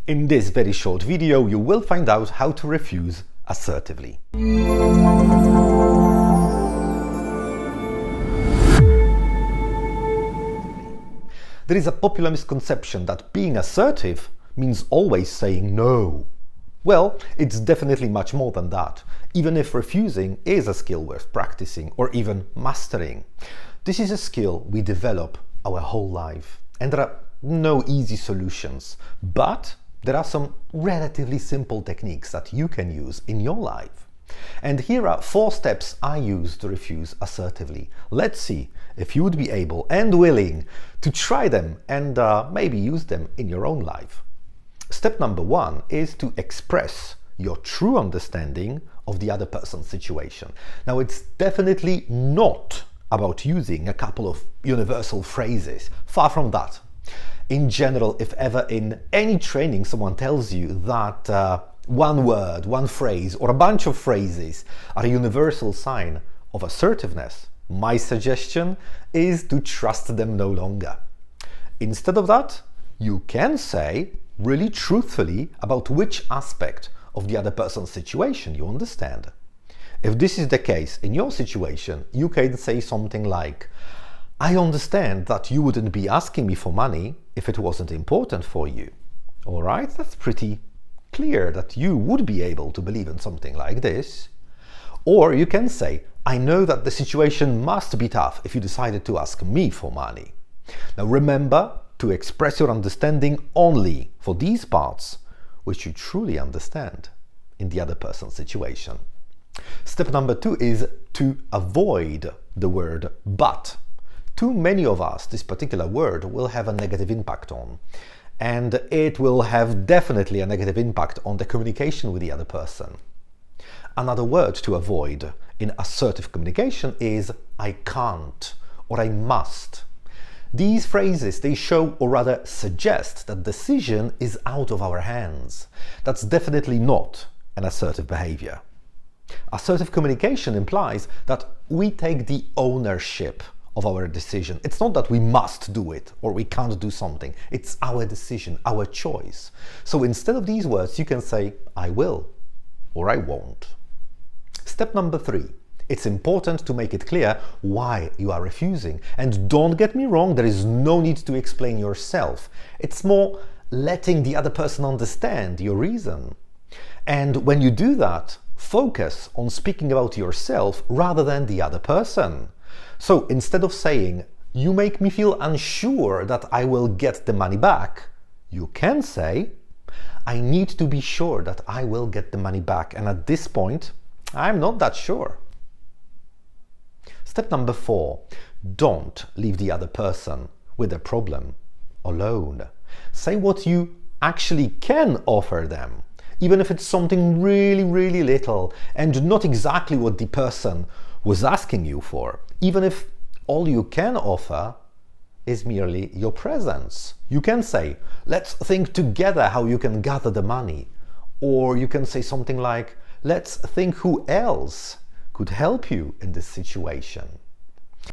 In this very short video, you will find out how to refuse assertively. There is a popular misconception that being assertive means always saying no. Well, it's definitely much more than that, even if refusing is a skill worth practicing or even mastering. This is a skill we develop our whole life, and there are no easy solutions, but there are some relatively simple techniques that you can use in your life. And here are 4 steps I use to refuse assertively. Let's see if you would be able and willing to try them and maybe use them in your own life. Step number 1 is to express your true understanding of the other person's situation. Now, it's definitely not about using a couple of universal phrases. Far from that. In general, if ever in any training someone tells you that one word, one phrase, or a bunch of phrases are a universal sign of assertiveness, my suggestion is to trust them no longer. Instead of that, you can say really truthfully about which aspect of the other person's situation you understand. If this is the case in your situation, you can say something like, I understand that you wouldn't be asking me for money if it wasn't important for you. All right, that's pretty clear that you would be able to believe in something like this. Or you can say, I know that the situation must be tough if you decided to ask me for money. Now remember to express your understanding only for these parts which you truly understand in the other person's situation. Step number 2 is to avoid the word but. Too many of us, this particular word will have a negative impact on, and it will have definitely a negative impact on the communication with the other person. Another word to avoid in assertive communication is I can't or I must. These phrases, they show or rather suggest that decision is out of our hands. That's definitely not an assertive behavior. Assertive communication implies that we take the ownership of our decision. It's not that we must do it or we can't do something. It's our decision, our choice. So instead of these words, you can say, I will or I won't. Step number 3. It's important to make it clear why you are refusing. And don't get me wrong, there is no need to explain yourself. It's more letting the other person understand your reason. And when you do that, focus on speaking about yourself rather than the other person. So instead of saying, you make me feel unsure that I will get the money back, you can say, I need to be sure that I will get the money back. And at this point, I'm not that sure. Step number 4, don't leave the other person with a problem alone. Say what you actually can offer them, even if it's something really, really little and not exactly what the person was asking you for. Even if all you can offer is merely your presence. You can say, let's think together how you can gather the money. Or you can say something like, let's think who else could help you in this situation.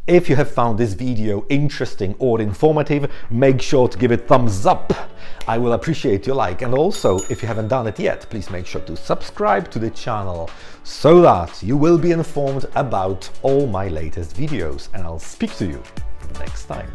If you have found this video interesting or informative, make sure to give it thumbs up. I will appreciate your like, and also if you haven't done it yet, please make sure to subscribe to the channel so that you will be informed about all my latest videos, and I'll speak to you next time.